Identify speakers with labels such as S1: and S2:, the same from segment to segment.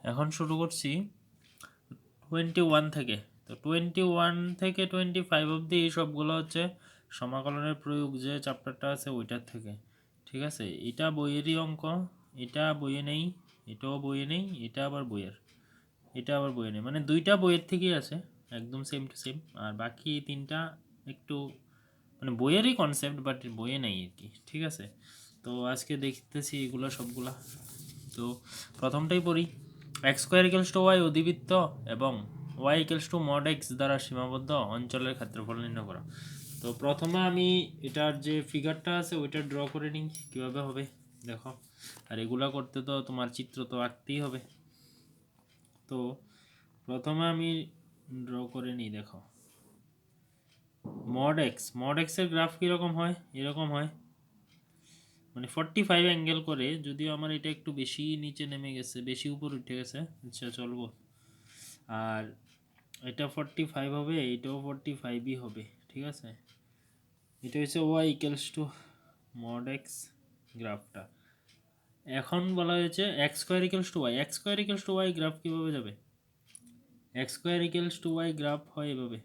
S1: এখন শুরু করছি 21 থেকে। তো 21 থেকে 25 অবধি এই সবগুলো হচ্ছে সমাকলনের প্রয়োগ যে চ্যাপ্টারটা আছে ওইটার থেকে। ঠিক আছে, এটা বইয়েরই অঙ্ক, এটা বইয়ে নেই, এটাও বইয়ে নেই, এটা আবার বইয়ের, এটা আবার বইয়ে নেই, মানে দুইটা বইয়ের থেকেই আছে, একদম সেম টু সেম। আর বাকি তিনটা একটু মানে বইয়েরই কনসেপ্ট বাট বইয়ে নেই আর কি। ঠিক আছে, তো আজকে দেখতেছি এগুলো সবগুলা। তো প্রথমটাই পড়ি, x square equals to y অধিবৃত্ত এবং y equals to mod x দ্বারা সীমাবদ্ধ অঞ্চলের ক্ষেত্রফল নির্ণয় করা। তো প্রথমে আমি এটার যে ফিগারটা আছে ওইটা ড্র করে নিই কীভাবে হবে দেখো। আর এগুলা করতে তো তোমার চিত্র তো আঁকতেই হবে। তো প্রথমে আমি ড্র করে নিই, দেখো মড এক্সের গ্রাফ কীরকম হয়, এরকম হয়, মানে 45 অ্যাঙ্গেল করে, যদিও আমার এটা একটু বেশি নিচে নেমে গেছে, বেশি উপর উঠে গেছে, আচ্ছা চলবো। আর এটা 45 হবে, এটাও 45ই হবে। ঠিক আছে, এটা হচ্ছে y equals to mod x গ্রাফটা। এখন বলা হয়েছে x square equals to y, x square equals to y graph কীভাবে যাবে, x square equals to y graph হয় এভাবে,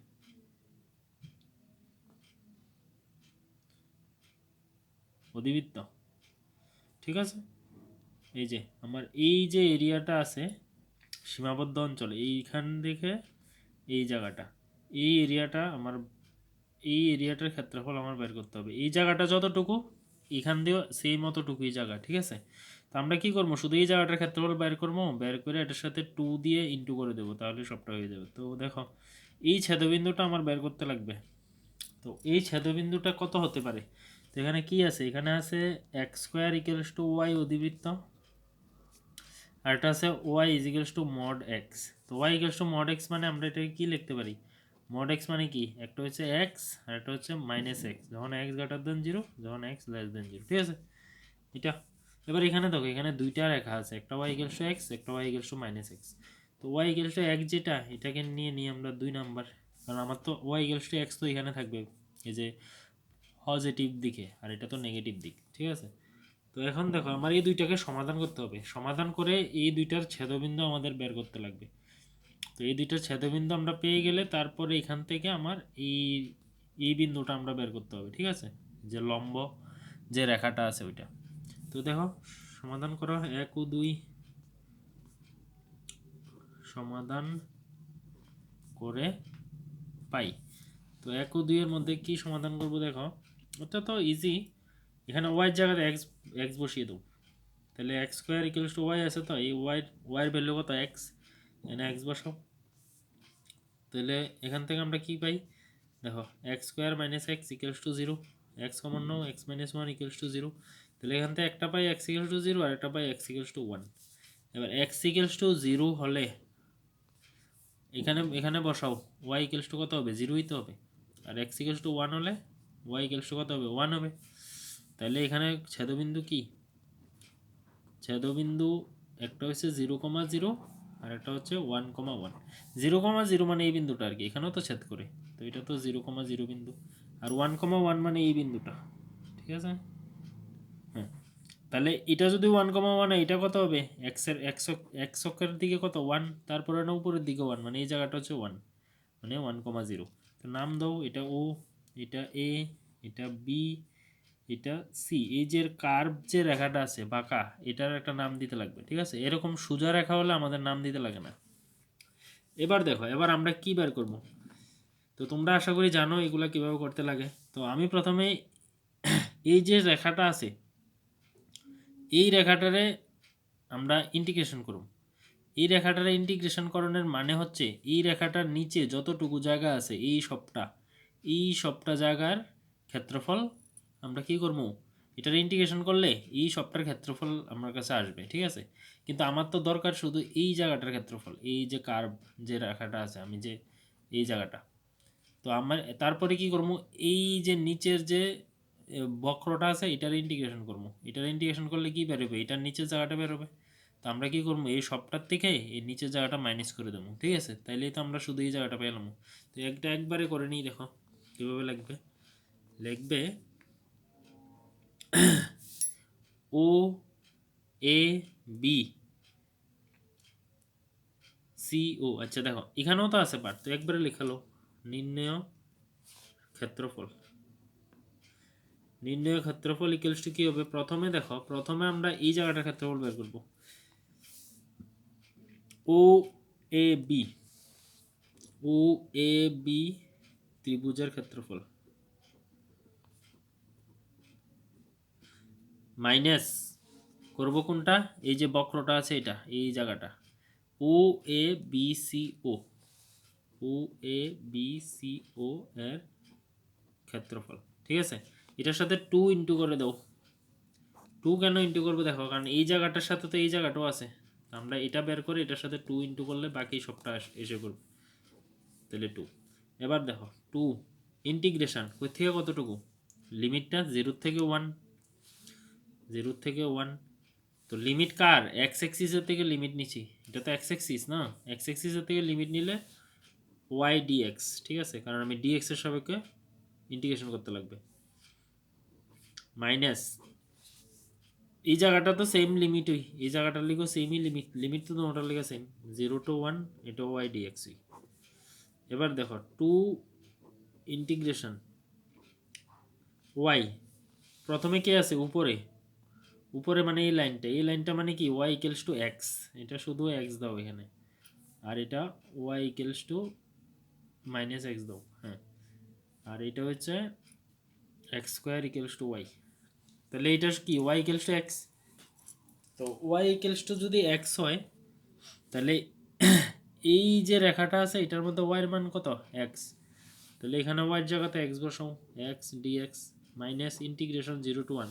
S1: অধিবৃত্ত। ঠিক আছে, এই যে আমার এই যে এরিয়াটা আছে সীমাবদ্ধ অঞ্চল, এইখান থেকে এই জায়গাটা, এই এরিয়াটা আমার, এই এরিয়াটার ক্ষেত্রফল আমার বের করতে হবে। এই জায়গাটা যতটুকু, এখান দিয়েও সেই মতটুকুই জায়গা। ঠিক আছে, তো আমরা কি করবো, শুধু এই জায়গাটার ক্ষেত্রফল বের করবো, বের করে এটার সাথে 2 দিয়ে ইন্টু করে দেবো, তাহলে সবটা হয়ে যাবে। তো দেখো এই ছেদবিন্দুটা আমার বের করতে লাগবে। তো এই ছেদবিন্দুটা কত হতে পারে, তো এখানে কি আছে, এখানে আছে x square equals to y অধিবৃত্ত, আর এটা আছে y is equals to mod x. তো y equals to mod x মানে আমরা এটাকে কী লিখতে পারি, মড এক্স মানে কি, একটা হচ্ছে এক্স আর একটা হচ্ছে মাইনাস এক্স, যখন এক্স গ্রেটার দেন জিরো, যখন এক্স লেস দেন জিরো। ঠিক আছে, এটা এবার এখানে দেখো, এখানে দুইটা রেখা আছে, একটা ওয়াই ইকুয়ালস টু এক্স, একটা y equals to minus x. তো ওয়াই ইকুয়ালস টু এক্স যেটা, এটাকে নিয়ে নিই আমরা 2 নাম্বার, কারণ আমার তো ওয়াই ইকুয়ালস টু এক্স তো এখানে থাকবে এই যে পজিটিভ দিকে, আর এটা তো নেগেটিভ দিক। ঠিক আছে, তো এখন দেখো আমার এই দুইটাকে সমাধান করতে হবে, সমাধান করে এই দুইটার ছেদবিন্দু আমাদের বের করতে লাগবে। তো এই দুইটার ছেদবিন্দু আমরা পেয়ে গেলে তারপরে এখান থেকে আমার এই এই বিন্দুটা আমরা বের করতে হবে। ঠিক আছে, যে লম্ব যে রেখাটা আছে ওইটা। তো দেখো সমাধান করো, 1 ও 2 সমাধান করে পাই। তো 1 ও 2 এর মধ্যে কি সমাধান করব দেখো, ওটা তো ইজি, এখানে ওয়াই জায়গাতে এক্স এক্স বসিয়ে দেবো, তাহলে x square equals to y আছে, তো এই ওয়াইয়ের ভ্যালু কত এক্স, এখানে এক্স বসাও। তাহলে এখান থেকে আমরা কি পাই দেখো, x square minus x equals two zero, x common now, x minus one equals to zero. তাহলে এখান থেকে একটা পাই এক্স ইকুয়ালস টু জিরো, আর একটা পাই এক্স ইকুয়ালস টু ওয়ান। এবার এক্স ইকুয়ালস টু জিরো হলে এখানে এখানে বসাও, ওয়াই ইকুয়ালস টু কত হবে, জিরোই তো হবে। আর এক্স ইকুয়ালস টু ওয়ান হলে ওয়াই ইকুয়ালস টু কত হবে, ওয়ান হবে। তাহলে এখানে ছেদবিন্দু কি, ছেদবিন্দু একটা হচ্ছে 0,0 আর একটা হচ্ছে 1,1। 0,0 মানে এই বিন্দুটা আর কি, এখানেও তো ছেদ করে, তো এটা তো 0,0 বিন্দু, আর 1,1 মানে এই বিন্দুটা। ঠিক আছে, হ্যাঁ, তাহলে এটা যদি 1,1 হয়, এটা কত হবে, এক্সের এক্স অক্ষের দিকে কত 1, তারপরে না উপরের দিকে 1, মানে এই জায়গাটা হচ্ছে 1, মানে 1,0। তো নাম দাও, এটা ও, এটা এ, এটা বি, এটা সি। এই যে কার্ভ যে রেখাটা আছে বাঁকা, এটার একটা নাম দিতে লাগবে। ঠিক আছে, এরকম সোজা রেখা হলে আমাদের নাম দিতে লাগে না। এবার দেখো, এবার আমরা কি বের করব, তো তোমরা আশা করি জানো এগুলা কিভাবে করতে লাগে। তো আমি প্রথমে এই যে রেখাটা আছে, এই রেখাটারে আমরা ইন্টিগ্রেশন করব। এই রেখাটারে ইন্টিগ্রেশন করণের মানে হচ্ছে এই রেখাটার নিচে যতটুকু জায়গা আছে এই সবটা জায়গার ক্ষেত্রফল আমরা কি করব, এটার ইন্টিগ্রেশন করলে এই সবটার ক্ষেত্রফল আমার কাছে আসবে। ঠিক আছে, কিন্তু আমার তো দরকার শুধু এই জায়গাটার ক্ষেত্রফল, এই যে কার্ভ যে রেখাটা আছে, আমি যে এই জায়গাটা। তো আমার তারপরে কি করব, এই যে নিচের যে বক্রটা আছে এটার ইন্টিগ্রেশন করব, এটার ইন্টিগ্রেশন করলে কি বেরোবে, এটার নিচের জায়গাটা বেরোবে। তো আমরা কি করবো, এই সবটার থেকে এই নিচের জায়গাটা মাইনাস করে দেবো। ঠিক আছে, তাইলেই তো আমরা শুধু এই জায়গাটা পেলাম। তো একটা একবারে করে নিই, দেখো কীভাবে লাগবে, লিখবে ও এ বি CO। আচ্ছা দেখো এখানেও তো আছে পার্ট, তো একবারে লেখালো নির্ণয় ক্ষেত্রফল। নির্ণয় ক্ষেত্রফল ইকুয়ালস টু কি হবে, প্রথমে দেখো প্রথমে আমরা এই জায়গাটার ক্ষেত্রফল বের করব। ও A B, O A B ত্রিভুজের ক্ষেত্রফল মাইনাস করব কোনটা, এই যে বক্রটা আছে এটা, এই জায়গাটা ও এ বি সি ও, ও এ বি সি ও এর ক্ষেত্রফল। ঠিক আছে, এটার সাথে 2 ইন্টু করে দাও। 2 কেন ইন্টু করবো দেখো, কারণ এই জায়গাটার সাথে তো এই জায়গাটাও আছে, আমরা এটা বের করে এটার সাথে 2 ইন্টু করলে বাকি সবটা এসে পড়বে, তাহলে 2। এবার দেখো 2 ইন্টিগ্রেশন কই থেকে কতটুকু, লিমিটটা 0 থেকে 1, 0 থেকে 1, তো লিমিট কার, এক্স এক্সিসের থেকে লিমিট নিচ্ছি, এটা তো এক্স এক্সিস না, এক্স এক্সিসের থেকে লিমিট নিলে ওয়াই ডিএক্স। ঠিক আছে, কারণ আমি ডিএক্স এর সাপেক্ষে ইন্টিগ্রেশন করতে লাগবে, মাইনাস এই জায়গাটা তো সেম লিমিটই, এই জায়গাটার লিখো সেমই লিমিট, লিমিট তো তোমাটার লিখে সেম 0 to 1, এটা ওয়াই ডিএক্সই। এবার দেখো 2 ইন্টিগ্রেশন ওয়াই, প্রথমে কে আছে উপরে, উপরে মানে এই লাইনটা, এই লাইনটা মানে কি ওয়াই ইকুয়ালস টু এক্স, এটা শুধু এক্স দাও এখানে, আর এটা y equals to minus x দাও, হ্যাঁ, আর এটা হচ্ছে x square equals to y, তাহলে এটা কি ওয়াই ইকুয়ালস টু এক্স। তো ওয়াই ইকুয়ালস টু যদি এক্স হয়, তাহলে এই যে রেখাটা আছে এটার মধ্যে ওয়াইয়ের মান কত, এক্স, তাহলে এখানে ওয়াইয়ের জায়গাতে এক্স বসাও, x dx minus integration 0 to 1।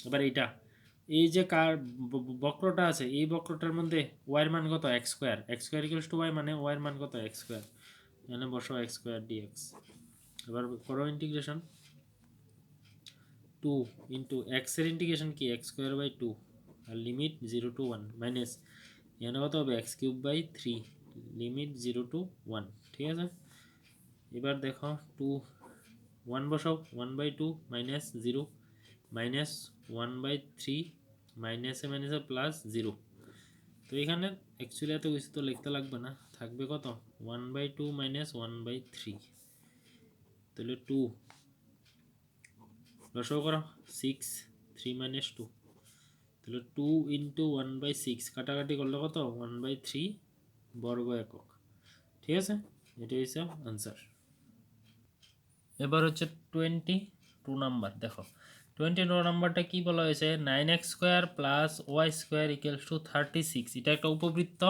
S1: এবার এইটা এই যে কার বক্রটা আছে, এই বক্রটার মধ্যে ওয়াইয়ের মান কত, x square, x square equals to y মানে ওয়াইয়ের মান কত, এক্স স্কোয়ার, এখানে বসাও এক্স স্কোয়ার ডিএক্স। এবার করো ইন্টিগ্রেশন 2 ইন্টু এক্স এর ইন্টিগ্রেশন কি, এক্স স্কোয়ার বাই 2, আর লিমিট 0 to 1 মাইনাস এখানে কত হবে x cube by 3, limit 0 to 1। ঠিক আছে, এবার দেখো 2 1 বসাও, 1/2 মাইনাস 0 মাইনাস 1/3 মাইনাসে মাইনাসে প্লাস 0। তো এখানে অ্যাকচুয়ালি এত কিছু তো লিখতে লাগবে না, থাকবে কত 1/2 মাইনাস 1/3, তাহলে 2 লসাগু করো 6, 3 মাইনাস 2, তাহলে 2 ইন্টু 1/6 কাটাকাটি করলে কত 1/3 বর্গ একক। ঠিক আছে, এটাই হচ্ছে আনসার। এবার হচ্ছে 22 নাম্বার, দেখো 22 নাম্বারটা কি বলা হয়েছে, 9x square plus y square equals to 36, এটা একটা উপবৃত্ত,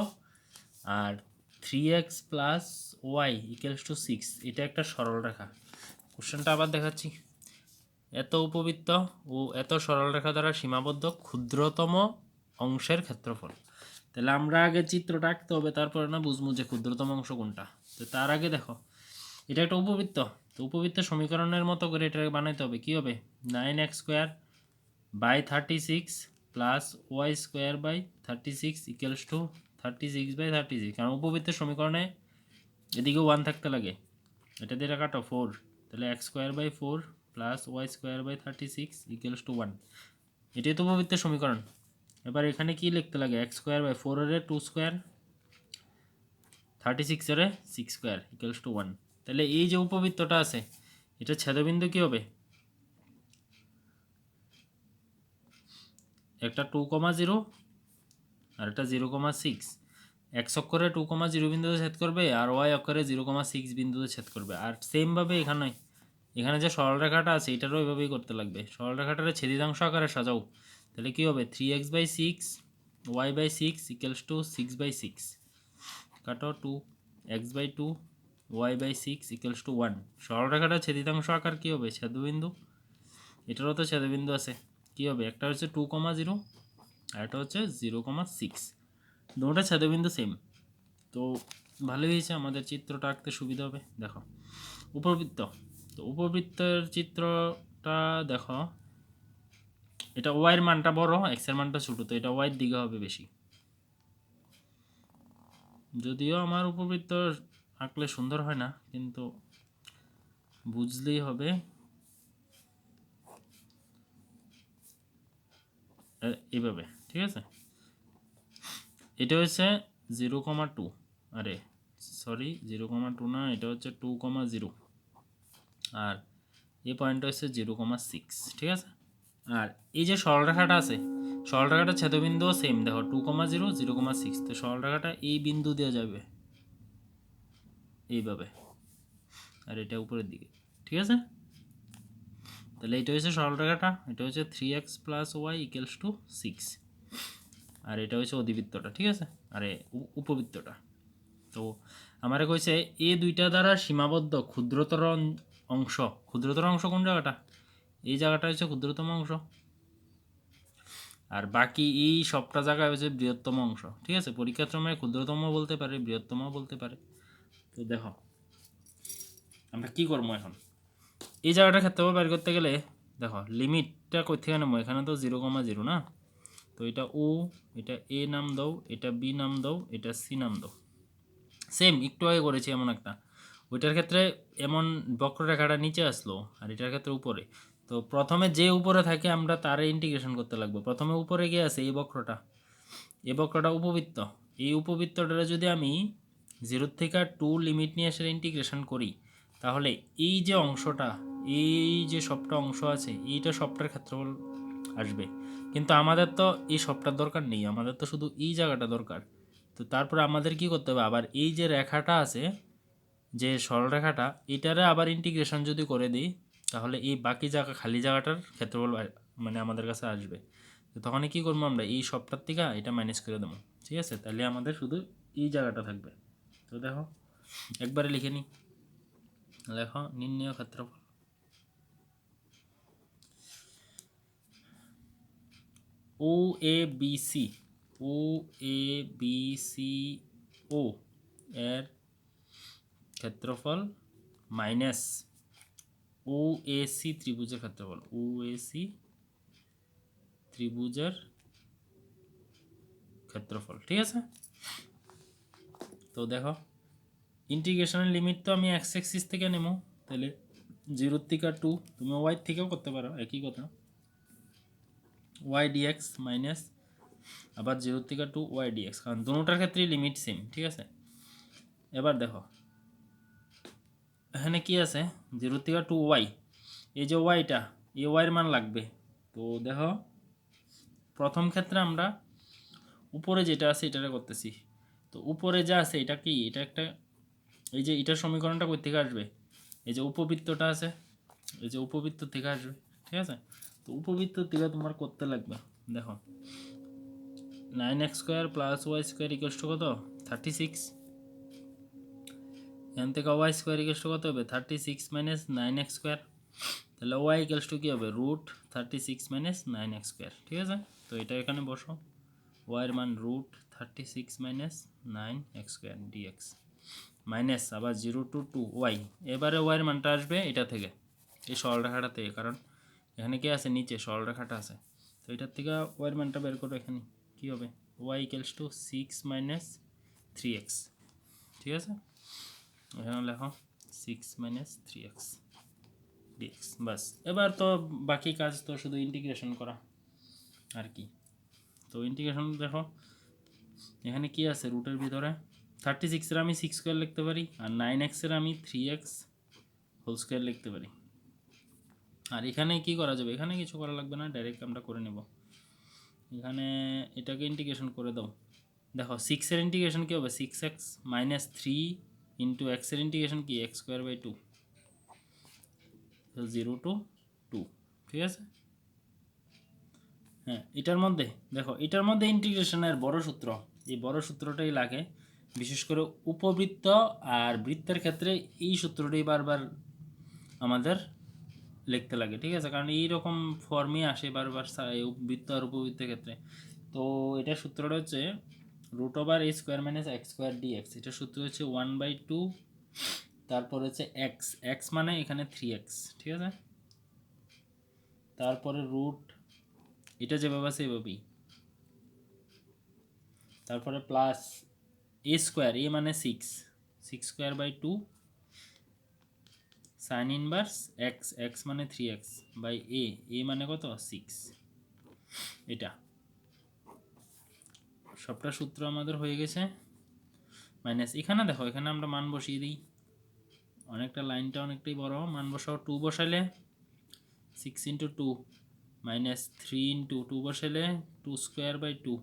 S1: আর 3x plus y equals to 6, এটা একটা সরল রেখা। কোশ্চেনটা আবার দেখাচ্ছি, এত উপবৃত্ত ও এত সরল রেখা দ্বারা সীমাবদ্ধ ক্ষুদ্রতম অংশের ক্ষেত্রফল। তাহলে আমরা আগে চিত্রটা আঁকতে হবে, তারপরে না বুঝবো যে ক্ষুদ্রতম অংশ কোনটা। তো তার আগে দেখো এটা একটা উপবৃত্ত, তো উপবৃত্ত সমীকরণের মতো করে এটাকে বানাইতে হবে, কি হবে 9x square by 36 plus y square by 36 equals to 36/36, কারণ উপবৃত্তের সমীকরণে এদিকে 1 থাকতে লাগে, এটা দিয়ে কাটো 4, তাহলে x square by 4 plus y square by 36 equals to 1, এটাই তো উপবৃত্তের সমীকরণ। এবার এখানে কি লিখতে লাগে, x স্কোয়ার বাই 4 এর 2 স্কোয়ার 36 এর 6 স্কোয়ার ইকুয়ালস টু 1। তাহলে এই যে উপবৃত্তটা আছে এটা ছেদবিন্দু কি হবে, একটা 2,0 আর একটা 0,6, x অক্ষরে 2,0 বিন্দুতে ছেদ করবে আর y অক্ষরে 0,6 বিন্দুতে ছেদ করবে। আর সেমভাবে এখানে যে সরলরেখাটা আছে এটারও ওইভাবেই করতে লাগবে, সরলরেখাটারে ছেদিতাংশ আকারে সাজাও, তাহলে কি হবে 3x/6 y/6 ইকুয়ালস টু 6/6, কাটো 2 x/2 y/6 ইকুয়ালস টু 1। সরলরেখাটা ছেদিতাংশ আকার কি হবে, ছেদবিন্দু, এটারও তো ছেদবিন্দু আছে, কি হবে একটা হচ্ছে 2,0 আর একটা হচ্ছে 0,6, দুটোটা ছেদবিন্দু সেম। তো ভালোই হয়েছে, আমাদের চিত্রটা আঁকতে সুবিধা হবে। দেখো উপবৃত্ত, তো উপবৃত্তের চিত্রটা দেখো, এটা ওয়াইয়ের মানটা বড় এক্সের মানটা ছোটো, তো এটা ওয়াইয়ের দিকে হবে বেশি, যদিও আমার উপবৃত্ত আঁকলে সুন্দর হয় না, কিন্তু বুঝলেই হবে। এইভাবে ঠিক আছে, এটা হচ্ছে 0,2 আরে সরি 0,2 না, এটা হচ্ছে 2,0 আর এই পয়েন্টটা হচ্ছে 0,6, ঠিক আছে। আর এই যে সরলরেখাটা আছে, সরলরেখাটার ছেদবিন্দুও সেম, দেখো 2,0 0,6, তো সরলরেখাটা এই বিন্দু দিয়ে যাবে এইভাবে, আর এটা উপরের দিকে, ঠিক আছে। তাহলে এটা হচ্ছে সরলরেখাটা, এটা হচ্ছে 3x + y = 6, আর এটা হচ্ছে অধিবৃত্তটা, ঠিক আছে, আরে উপবৃত্তটা। তো আমারে কইছে এই দুইটা দ্বারা সীমাবদ্ধ ক্ষুদ্রতর অংশ, ক্ষুদ্রতর অংশ কোন জায়গাটা, এই জায়গাটা হচ্ছে ক্ষুদ্রতম অংশ, আর বাকি এই সবটা জায়গায় হচ্ছে বৃহত্তম অংশ, ঠিক আছে। পরীক্ষার সময় ক্ষুদ্রতম বলতে পারে, বৃহত্তম বলতে পারে। তো দেখো আমরা কি করবো এখন, এই জায়গাটা ক্ষেত্রফল বের করতে গেলে দেখো লিমিটটা কই থেকে নেবো, এখানে তো 0,0 না, তো এটা ও, এটা এ নাম দাও, এটা বি নাম দাও, এটা সি নাম দাও। সেম একটু আগে করেছি এমন একটা, ওইটার ক্ষেত্রে এমন বক্ররেখাটা নিচে আসলো আর এটার ক্ষেত্রে উপরে। তো প্রথমে যে উপরে থাকে আমরা তারে ইন্টিগ্রেশন করতে লাগবে। প্রথমে উপরে গিয়ে আছে এই বক্রটা, এই বক্রটা উপবৃত্ত, এই উপবৃত্তটা যদি আমি 0 থেকে 2 লিমিট নিয়ে এসে ইন্টিগ্রেশন করি, তাহলে এই যে অংশটা, এই যে সবটা অংশ আছে, এইটা সবটার ক্ষেত্রফল আসবে। কিন্তু আমাদের তো এই সবটার দরকার নেই, আমাদের তো শুধু এই জায়গাটা দরকার। তো তারপরে আমাদের কি করতে হবে, আবার এই যে রেখাটা আছে, যে সরলরেখাটা, এটারে আবার ইন্টিগ্রেশন যদি করে দিই, তাহলে এই বাকি জায়গা খালি জায়গাটার ক্ষেত্রফল মানে আমাদের কাছে আসবে। তো তখন কি করবো, আমরা এই সবটার থেকে এটা মাইনাস করে দেবো, ঠিক আছে। তাহলে আমাদের শুধু এই জায়গাটা থাকবে। তো দেখো একবারে লিখে নিই, লেখো নির্ণয় ক্ষেত্রফল। ও এ বি সি, ও এ বি সি ও এর ক্ষেত্রফল মাইনাস ও এ সি ত্রিভুজের ক্ষেত্রফল, ও এ সি ত্রিভুজের ক্ষেত্রফল, ঠিক আছে। তো দেখো ইন্টিগ্রেশনের লিমিট তো আমি এক্স এক্সিস থেকে নেবো, তাহলে 0 থেকে 2, তুমি ওয়াই থেকেও করতে পারো, একই কথা, ওয়াই ডিএক্স মাইনাস আবার 0 থেকে 2 ওয়াই ডিএক্স, কারণ দুটোটার ক্ষেত্রেই লিমিট সেম, ঠিক আছে। এবার দেখো এখানে কি আছে, 0 থেকে 2 ওয়াই, এই যে ওয়াইটা, এই ওয়াইয়ের মান লাগবে। তো দেখো প্রথম ক্ষেত্রে আমরা উপরে যেটা আছে এটারে করতেছি, তো উপরে যা আছে এটা কি, এটা একটা, এই যে এটার সমীকরণটা কই থেকে আসবে, এই যে উপবৃত্তটা আছে, এই যে উপবৃত্ত থেকে আসবে, ঠিক আছে। তো উপবৃত্ত থেকে তোমার করতে লাগবে, দেখো 9x² + y² কত, 36, এখান থেকে y² কত হবে, 36 - 9x², তাহলে y কি হবে, √36 - 9x², ঠিক আছে। তো এটা এখানে বসো, y এর মান √36 - 9x² dx মাইনাস আবার 0 to 2 ওয়াই, এবারে ওয়াইয়ের মানটা আসবে এটা থেকে, এই সরলরেখাটা থেকে, কারণ এখানে কি আছে, নিচে সরলরেখাটা আছে। তো এটার থেকে ওয়াইয়ের মানটা বের করো, এখানে কি হবে, y = 6 - 3x, ঠিক আছে। এখানে লেখো 6 - 3x dx, বাস। এবার তো বাকি কাজ তো শুধু ইন্টিগ্রেশন করা আর কি। তো ইন্টিগ্রেশন দেখো এখানে কি আছে, রুটের ভিতরে 36 এর আমি 6² লিখতে পারি, আর 9x এর আমি 3x হোল স্কোয়ার লিখতে পারি। আর এখানে কি করা যাবে, এখানে কিছু করা লাগবে না, ডাইরেক্ট আমরা করে নেব। এখানে এটাকে ইন্টিগ্রেশন করে দাও, দেখো 6 এর ইন্টিগ্রেশন কি হবে, 6x - 3 × x এর ইন্টিগ্রেশন কি, x²/2, 0 to 2, ঠিক আছে। হ্যাঁ এটার মধ্যে দেখো, এটার মধ্যে ইন্টিগ্রেশনের বড় সূত্র, এই বড় সূত্রটাই লাগে, বিশেষ করে উপবৃত্ত আর বৃত্তের ক্ষেত্রে এই সূত্রটাই বারবার আমাদের লিখতে লাগে, ঠিক আছে, কারণ এইরকম ফর্মই আসে বারবার বৃত্ত আর উপবৃত্তের ক্ষেত্রে। তো এটার সূত্রটা হচ্ছে √a² - x² dx, এটার সূত্র হচ্ছে 1/2, তারপর হচ্ছে এক্স, এক্স মানে এখানে 3x, ঠিক আছে, তারপরে রুট, এটা যেভাবে আছে এভাবেই, তারপরে প্লাস a², a মানে 6² 2 sin ইনভার্স x, x মানে 3x বাই a মানে কত 6, এটা সবটা সূত্র আমাদের হয়ে গেছে। মাইনাস এখানে দেখো, এখানে আমরা মান বসিয়ে দিই, অনেকটা লাইনটা অনেকটাই বড়, মান বসাও। 2 বসাইলে 6 ইন্টু 2 মাইনাস 3 ইন্টু 2 বসাইলে 2 স্কোয়ার বাই 2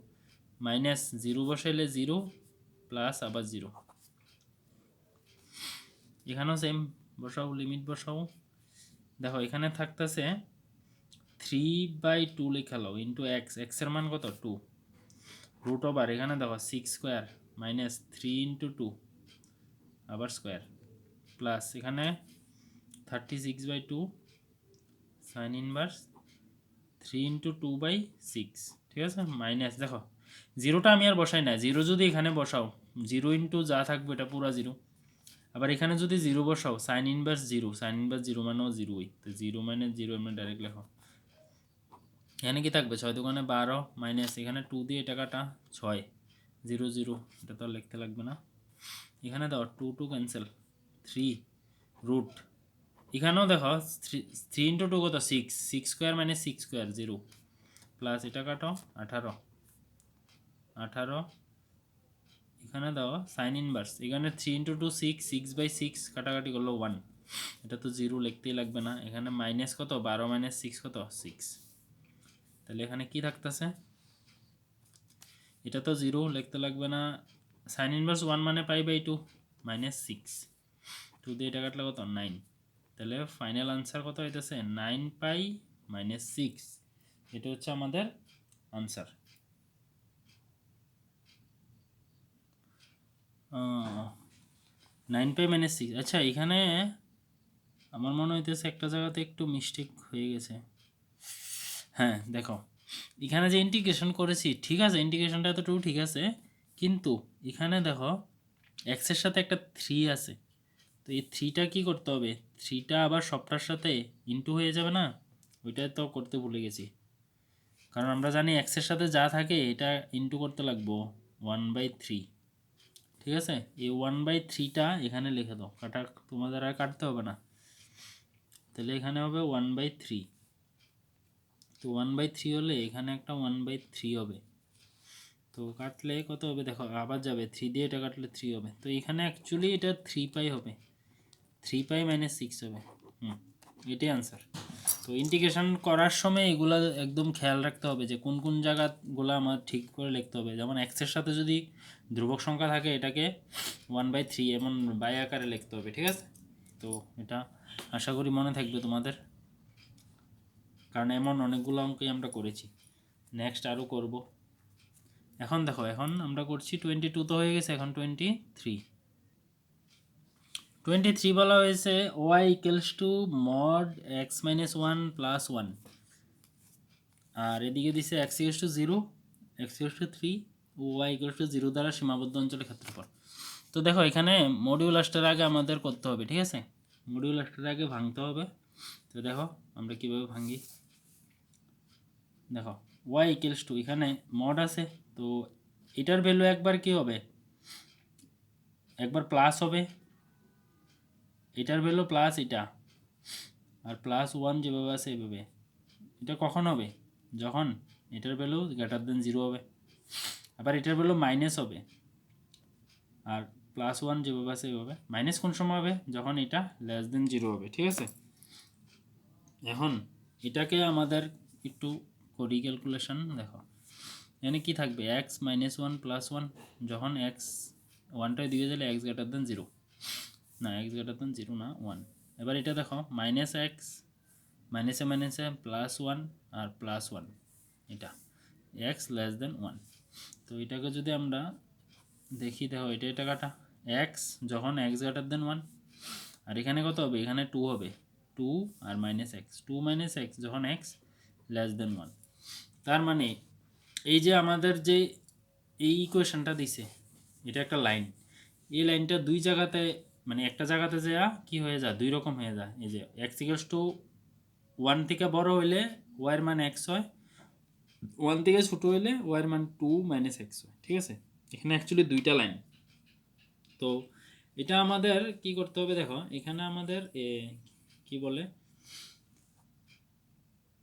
S1: মাইনাস 0 বসাইলে 0 প্লাস আবার 0। এখানেও সেম বসাও, লিমিট বসাও। দেখো এখানে থাকতেছে 3/2 লেখা লাও ইন্টু এক্স, এক্সের মান কত 2, রুট ওভার এখানে দেখো 6 স্কোয়ার মাইনাস 3 ইন্টু 2 আবার স্কোয়ার প্লাস এখানে 36/2 সাইন ইনভার্স 3 ইন্টু 2/6, ঠিক আছে, মাইনাস দেখো জিরোটা আমি আর বসাই না, জিরো যদি এখানে বসাও 0 ইন্টু যা থাকবে এটা পুরা জিরো, আবার এখানে যদি জিরো বসাও sign inverse zero, sign inverse zero মানেও জিরোই, তো জিরো মাইনাস জিরো আমরা ডাইরেক্ট লেখো। এখানে কি থাকবে 6 দোকানে 12 মাইনাস এখানে 2 দিয়ে এটা কাটা 6 0 0, এটা তো লিখতে লাগবে না। এখানে দাও 2 2 ক্যান্সেল 3 রুট, এখানেও দেখো 3 ইন্টু 2 কত 6, 6 স্কোয়ার মাইনাস 6 স্কোয়ার 0 প্লাস এটা কাটো 18 18, এখানে দাও সাইন ইনভার্স এখানে 3 ইন্টু 2 6, 6/6 কাটাকাটি করলো 1, এটা তো 0 লিখতেই লাগবে না। এখানে মাইনাস কত 12 মাইনাস 6 কত 6, তাহলে এখানে কি থাকতেছে, এটা তো 0 লিখতে লাগবে না। সাইন ইনভার্স 1 মানে π/2 মাইনাস 6, 2 দিয়ে এটা কাটলে কত 9, তাহলে ফাইনাল আনসার কত হইতেছে 9π মাইনাস 6, এটা হচ্ছে আমাদের আনসার। 9π মাইনাস 6। আচ্ছা এখানে আমার মনে হইতেছে একটা জায়গাতে একটু মিস্টেক হয়ে গেছে। হ্যাঁ দেখো এখানে যে ইন্টিগ্রেশন করেছি ঠিক আছে, ইন্টিগ্রেশনটা এতটুকু ঠিক আছে, কিন্তু এখানে দেখো এক্সের সাথে একটা 3 আছে, তো এই 3টা কী করতে হবে, 3টা আবার সবটার সাথে ইন্টু হয়ে যাবে না, ওইটা তো করতে ভুলে গেছি। কারণ আমরা জানি এক্সের সাথে যা থাকে এটা ইন্টু করতে লাগবো 1/3, ঠিক আছে। এই 1/3টা এখানে লিখে দাও, কাটা তোমাদের আর কাটতে হবে না, তাহলে এখানে হবে 1/3, তো 1/3 হলে এখানে একটা 1/3 হবে, তো কাটলে কত হবে দেখো আবার যাবে 3 দিয়ে এটা কাটলে 3 হবে, তো এখানে অ্যাকচুয়ালি এটা 3π হবে, 3π মাইনাস 6 হবে। এটাই আনসার। তো ইন্টিগ্রেশন করার সময় এগুলো একদম খেয়াল রাখতে হবে যে কোন কোন জায়গাগুলো আমার ঠিক করে লিখতে হবে। যেমন এক্সের সাথে যদি ধ্রুবক সংখ্যা থাকে এটাকে 1/3 এমন বাই আকারে লিখতে হবে, ঠিক আছে। তো এটা আশা করি মনে থাকবে তোমাদের, কারণ এমন অনেকগুলো অঙ্কই আমরা করেছি, নেক্সট আরও করব। এখন দেখো এখন আমরা করছি 22 তো হয়ে গেছে, এখন 23 বলা হয়েছে y equals to mod x minus 1 plus 1, আর এদিকে দিছে x equals to 0, x equals to 3 ও y ইকুয়ালস টু 0 দ্বারা সীমাবদ্ধ অঞ্চলের ক্ষেত্রফল। তো দেখো এখানে মডিউলাসটার আগে আমাদের করতে হবে, ঠিক আছে, মডিউলাসটার আগে ভাঙতে হবে। তো দেখো আমরা কীভাবে ভাঙি, দেখো y ইকুয়ালস টু এখানে মড আছে, তো এটার ভ্যালু একবার কি হবে, একবার প্লাস হবে, এটার ভ্যালু প্লাস এটা, আর প্লাস 1 যেভাবে আছে এভাবে। এটা কখন হবে, যখন এটার ভ্যালু গ্রেটার দেন 0 হবে, আবার এটার ভ্যালু মাইনাস হবে, আর প্লাস 1 যেভাবে আছে এভাবে। মাইনাস কোন সময় হবে, যখন এটা লেস দেন 0 হবে, ঠিক আছে। এখন এটাকে আমাদের একটু করি ক্যালকুলেশন। দেখো এখানে কি থাকবে এক্স মাইনাস 1 প্লাস 1, যখন এক্স 1টায় দিকে গেলে এক্স গ্রেটার দেন 0, না এক্স গ্রেটার দেন 0 না 1। এবার এটা দেখো মাইনাস এক্স মাইনাসে মাইনাসে প্লাস 1 আর প্লাস 1, এটা এক্স লেস দেন 1। তো এটাকে যদি আমরা দেখি, দেখো এটা এটা কাটা এক্স যখন এক্স গ্রেটার দেন 1, আর এখানে কত হবে, এখানে 2 হবে, 2 আর মাইনাস এক্স, 2 মাইনাস এক্স যখন এক্স লেস দেন 1। তার মানে এই যে আমাদের যে এই ইকুয়েশনটা দিছে এটা একটা লাইন, এই লাইনটা দুই জায়গাতে মানে একটা জায়গাতে যা কি হয়ে যায়, দুই রকম হয়ে যায়। এই যে এক্স ইকুয়ালস টু 1 থেকে বড় হইলে ওয়াইয়ের মান এক্স হয়, 1 থেকে ছোটো হইলে ওয়াইয়ের মান 2 মাইনাস এক্স হয়, ঠিক আছে। এখানে অ্যাকচুয়ালি দুইটা লাইন। তো এটা আমাদের কি করতে হবে, দেখো এখানে আমাদের কি বলে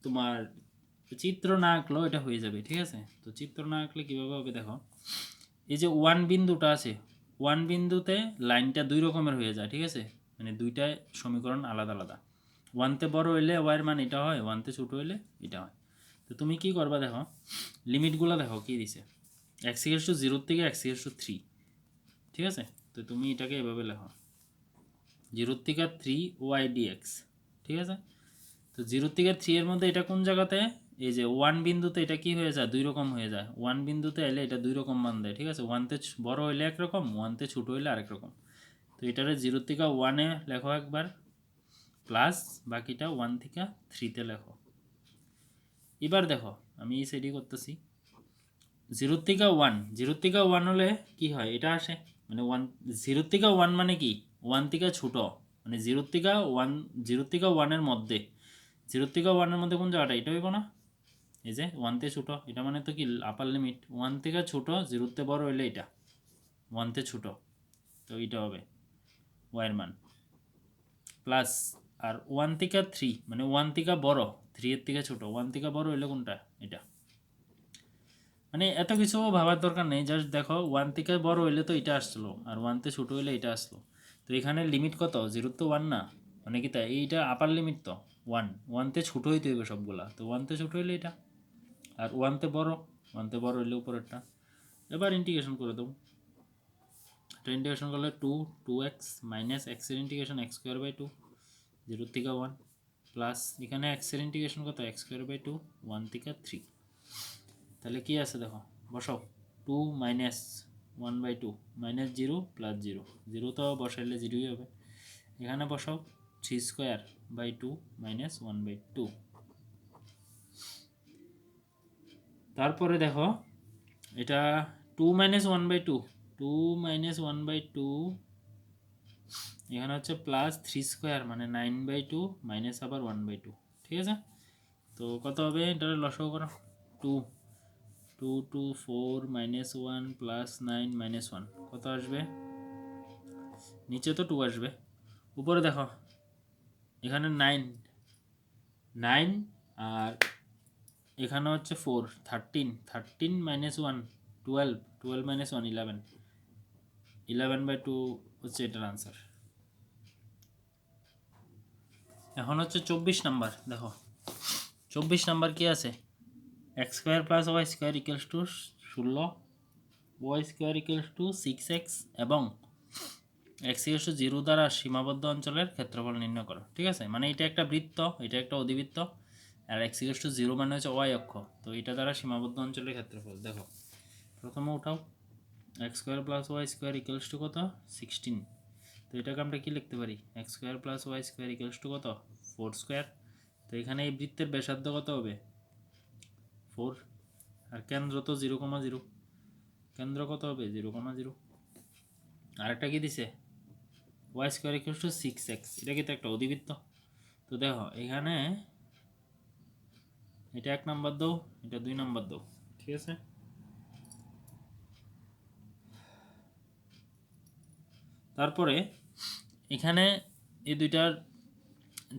S1: তোমার চিত্র না আঁকলেও এটা হয়ে যাবে, ঠিক আছে। তো চিত্র না আঁকলে কীভাবে হবে, দেখো এই যে 1 বিন্দুটা আছে ওয়ান বিন্দুতে লাইনটা দুই রকমের হয়ে যায়, ঠিক আছে, মানে দুইটা সমীকরণ আলাদা আলাদা। ওয়ানতে বড় হইলে ওয়াইয়ের মান এটা হয়, ওয়ানতে ছোটো হইলে এটা হয়। তো তুমি কি করবা দেখো, লিমিটগুলো দেখো কী দিছে, এক্স ইকুয়ালস টু 0 থেকে এক্স ইকুয়ালস টু 3, ঠিক আছে। তো তুমি এটাকে এভাবে লেখো 0 থেকে 3 ওয়াই ডিএক্স, ঠিক আছে। তো 0 থেকে 3 এর মধ্যে এটা কোন জায়গাতে, এই যে ওয়ান বিন্দুতে এটা কি হয়ে যায়, দুই রকম হয়ে যায়। ওয়ান বিন্দুতে এলে এটা দুই রকম মান দেয়, ঠিক আছে, ওয়ানতে বড় হইলে একরকম, ওয়ানতে ছোটো হইলে আরেক রকম। তো এটারে 0 থেকে 1-এ লেখো একবার, প্লাস বাকিটা 1 থেকে 3-তে লেখো। এবার দেখো আমি এই সাইডে করতেছি 0 থেকে 1, 0 থেকে 1 হলে কি হয়, এটা আসে, মানে 1 0 থেকে 1 মানে কি 1 থেকে ছোটো, মানে 0 থেকে 1, 0 থেকে 1-এর মধ্যে, 0 থেকে 1-এর মধ্যে কোন জায়গাটা, এটা হইব না, এই যে 1-তে ছোটো, এটা মানে তো কি আপার লিমিট, 1 থেকে ছোটো 0-তে বড় হইলে এটা 1-তে ছোটো, তো এটা হবে ওয়াইয়ের মান, প্লাস আর 1 থেকে 3 মানে 1 থেকে বড় 3 এর থেকে ছোটো, 1 থেকে বড় হইলে কোনটা, এটা। মানে এত কিছু ভাবার দরকার নেই, জাস্ট দেখো 1 থেকে বড় হইলে তো এটা আসলো, আর 1-তে ছোটো হইলে এটা আসলো। তো এখানে লিমিট কত, 0 তো 1 না, মানে কি তাই এইটা আপার লিমিট তো 1, 1-তে ছোটো হইতে হইবে সবগুলা, তো 1-তে ছোটো হইলে এটা, আর 1-তে বড়, 1-তে বড় হইলে উপরেরটা। এবার ইন্টিগ্রেশন করে দেবো, এটা ইন্টিগ্রেশন করলে 2x মাইনাস এক্সের ইন্টিগ্রেশন এক্স স্কোয়ার বাই 2 0 থেকে 1, প্লাস এখানে এক্সের ইন্টিগ্রেশন কত এক্স স্কোয়ার বাই 2 1 থেকে 3। তাহলে কি আছে দেখো, বসাও 2 মাইনাস 1/2 মাইনাস 0 প্লাস 0, 0 তো বসাইলে 0ই হবে। এখানে বসাও 3 স্কোয়ার বাই 2 মাইনাস 1/2। তারপরে দেখো এটা 2 মাইনাস 1/2, 2 মাইনাস 1/2, এখানে হচ্ছে প্লাস 3 স্কোয়ার মানে 9/2 মাইনাস আবার 1/2, ঠিক আছে। তো কত হবে, এটা লসাগু করো, 2 2 2 4 মাইনাস 1 প্লাস 9 মাইনাস 1, কত আসবে, নিচে তো 2 আসবে, উপরে দেখো এখানে 9 9, আর এখানে হচ্ছে 4 13 13 মাইনাস 1 12 12 মাইনাস 1 11 11/2 হচ্ছে এটার আনসার। এখন হচ্ছে 24 নাম্বার, দেখো 24 নাম্বার কি আছে, x square plus y square equals to 16, y square equals to 6x এবং এক্স ইকুয়ালস টু 0 দ্বারা সীমাবদ্ধ অঞ্চলের ক্ষেত্রফল নির্ণয় করো, ঠিক আছে। মানে এটা একটা বৃত্ত, এটা একটা অধিবৃত্ত, আর এক্স ইকুয়ালস টু 0 মানে হচ্ছে ওয়াই অক্ষ, তো এটা দ্বারা সীমাবদ্ধ অঞ্চলের ক্ষেত্রফল। দেখো প্রথমে উঠাও, x square plus y square equals to কত 16, তো এটাকে আমরা কি লিখতে পারি, x square plus y square equals to কত 4 স্কোয়ার। তো এখানে এই বৃত্তের ব্যাসার্ধ কত হবে 4, আর কেন্দ্র তো 0,0, কেন্দ্র কত হবে 0,0। আরেকটা কি দিছে Y square equals to 6x, এটা কিন্তু একটা অধিবৃত্ত। তো দেখো এখানে এটা 1 নাম্বার দাও, এটা 2 নাম্বার দাও, ঠিক আছে। তারপরে এখানে এই দুইটার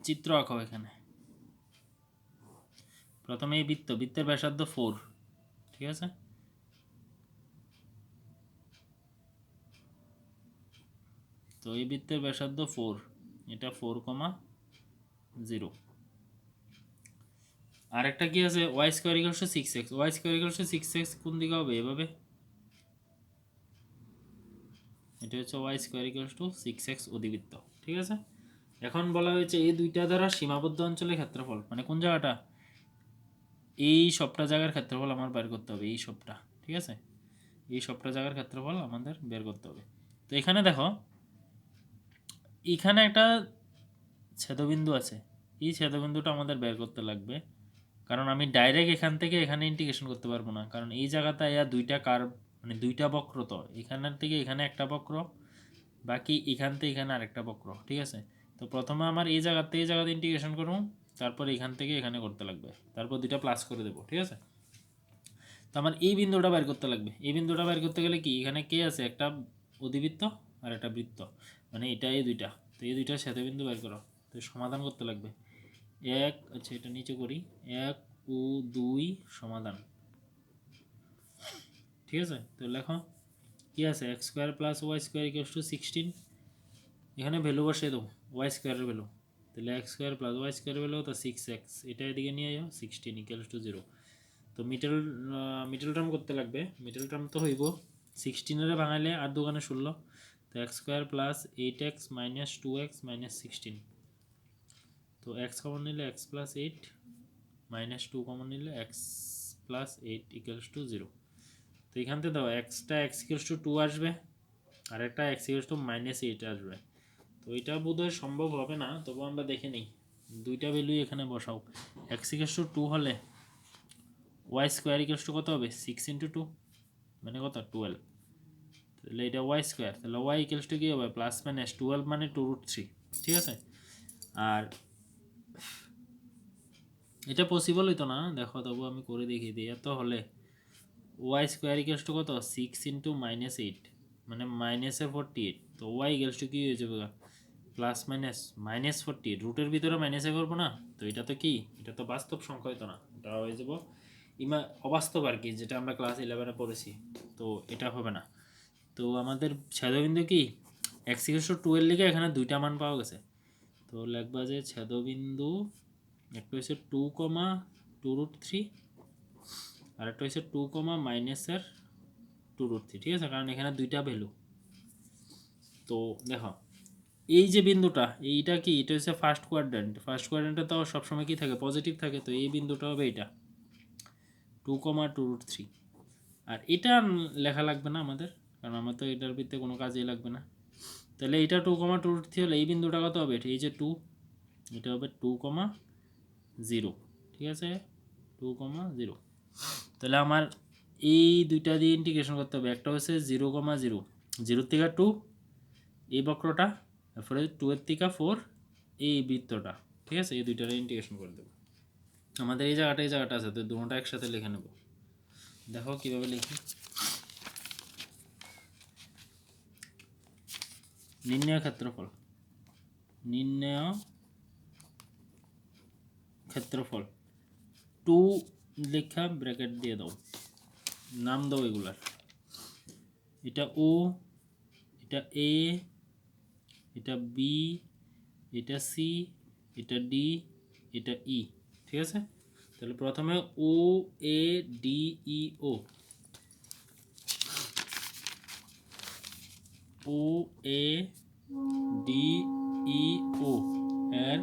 S1: চিত্র আঁকো। এখানে প্রথমে এই বৃত্তের ব্যাসার্ধ 4, ঠিক আছে। তো এই বৃত্তের ব্যাসার্ধ 4, এটা 4,0। আর একটা কি আছে y square equals to 6x, y square equals to 6x কোন দিকে হবে, এভাবে, এটা হচ্ছে y square equals to 6x অধিবৃত্ত, ঠিক আছে। এখন বলা হয়েছে এই দুইটা দ্বারা সীমাবদ্ধ অঞ্চলের ক্ষেত্রফল, মানে কোন জায়গাটা, এই সবটা জায়গার ক্ষেত্রফল আমার বের করতে হবে, এই সবটা, ঠিক আছে, এই সবটা জায়গার ক্ষেত্রফল আমাদের বের করতে হবে। তো এখানে দেখো এখানে একটা ছেদবিন্দু আছে, এই ছেদবিন্দুটা আমাদের বের করতে লাগবে, কারণ আমি ডাইরেক্ট এখান থেকে এখানে ইন্টিগ্রেশন করতে পারবো না, কারণ এই জায়গাটা দুইটা কার্ভ, মানে দুইটা বক্র, তো এখানের থেকে এখানে একটা বক্র, বাকি এখান থেকে এখানে আরেকটা বক্র, ঠিক আছে। তো প্রথমে আমার এই জায়গাতে ইন্টিগ্রেশন করবো, তারপর এখান থেকে এখানে করতে লাগবে, তারপর দুইটা প্লাস করে দেবো, ঠিক আছে। তো আমার এই বিন্দুটা বের করতে লাগবে, এই বিন্দুটা বের করতে গেলে কি এখানে কে আছে, একটা অধিবৃত্ত আর একটা বৃত্ত, মানে এটা এই দুইটা, তো এই দুইটার সাথে বিন্দু বের করো, তো সমাধান করতে লাগবে। আচ্ছা এটা নিচে করি, 1 ও 2 সমাধান, ঠিক আছে। তো লেখো কি কি আছে x square plus y square equals to 16, এখানে ভ্যালু বসিয়ে দাও ওয়াই স্কোয়ারের ভ্যালু, তাহলে এক্স স্কোয়ার প্লাস ওয়াই স্কোয়ারের ভ্যালু তো 6x, এটা এদিকে নিয়ে যাও 16 ইকুয়ালস টু 0। তো মিডল টার্ম করতে লাগবে, মিডল টার্ম তো হইব 16 ভাঙাইলে আর দোকানে 16, তো x square plus 8x minus 2x minus 16, তো এক্স কমন নিলে এক্স প্লাস 8 মাইনাস 2 কমন নিলে এক্স প্লাস 8 ইকুয়ালস টু 0। তো এখান থেকে দাও এক্সটা এক্স ইকুয়ালস টু 2 আসবে আর একটা এক্স ইকুয়ালস টু মাইনাস 8 আসবে। তো এটা বোধহয় সম্ভব হবে না, তবু আমরা দেখে নিই, দুইটা ভ্যালুই এখানে বসাও। এক্স ইকুয়ালস টু 2 হলে ওয়াই স্কোয়ার ইকুয়ালস টু কত হবে 6 ইন্টু 2 মানে কত 12, তাহলে এটা ওয়াই স্কোয়ার, তাহলে ওয়াই ইকুয়ালস টু কী হবে প্লাস মাইনাস 12 মানে 2√3, ঠিক আছে। আর এটা পসিবল হইতো না, দেখো তবু আমি করে দেখিয়ে দিই। এত হলে ওয়াই স্কোয়ার ইকুয়ালস টু কত 6 ইন্টু মাইনাস 8 মানে মাইনাসে 48, তো ওয়াই ইকুয়ালস টু কী হয়ে যাবে প্লাস মাইনাস মাইনাস 48, রুটের ভিতরে মাইনাসে করবো না, তো এটা তো কি, এটা তো বাস্তব সংখ্যা হইতো না, এটা হয়ে যাব অবাস্তব আর কি, যেটা আমরা ক্লাস 11-এ পড়েছি, তো এটা হবে না। তো আমাদের ছেদবিন্দু কি এক্স ইকুয়ালস টু 2 এর লিগে এখানে দুইটা মান পাওয়া গেছে, তো লিখবা যে ছেদবিন্দু একটা হচ্ছে 2,2√3 আর একটা হচ্ছে 2, মাইনাসের 2√3, ঠিক আছে, কারণ এখানে দুইটা ভ্যালু। তো দেখো এই যে বিন্দুটা এইটা কি, এটা হচ্ছে ফার্স্ট কোয়াড্র্যান্ট, ফার্স্ট কোয়াড্র্যান্টে তো সবসময় কি থাকে পজিটিভ থাকে, তো এই বিন্দুটা হবে এটা 2,2√3, আর এটা লেখা লাগবে না আমাদের, কারণ আমার তো এটার ভিতরে কোনো কাজেই লাগবে না। তাহলে এটা 2,2√3 হলে এই বিন্দুটা কত হবে, এই যে 2, এটা হবে 2,0, ঠিক আছে 2,0। তাহলে আমার এই দুইটা দিয়ে ইন্টিগ্রেশন করতে হবে, একটা হচ্ছে 0,0, 0 থেকে 2 এই বক্রটা, তারপরে 2 এর থেকে 4 এই বৃত্তটা, ঠিক আছে, এই দুইটারে ইন্টিগ্রেশন করে দেবো। আমাদের এই জায়গাটা আছে, তো দুটোটা একসাথে লিখে নেব। দেখো কিভাবে লিখি, নির্ণয় ক্ষেত্রফল 2 লেখা ব্র্যাকেট দিয়ে দাও, নাম দাও এগুলার, এটা ও, এটা এ, এটা বি, এটা সি, এটা ডি, এটা ই, ঠিক আছে। তাহলে প্রথমে ও A D E O, O A D E ও এর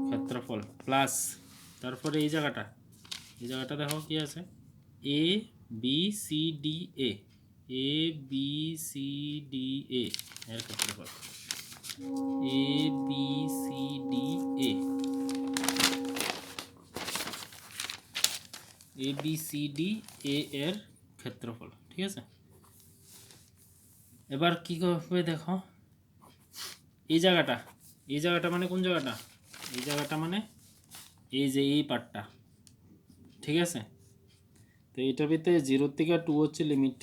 S1: ক্ষেত্রফল প্লাস, তারপরে এই জায়গাটা দেখো কি আছে, A B C D A, A B C D A এর ক্ষেত্রফল, A B C D A, A B C D A এর ক্ষেত্রফল, ঠিক আছে। এবার কি করবে দেখো, এই জায়গাটা মানে কোন জায়গাটা, এই জায়গাটা মানে এই যে এই পার্টটা, ঠিক আছে। তো এটার ভিতরে 0 থেকে 2 হচ্ছে লিমিট,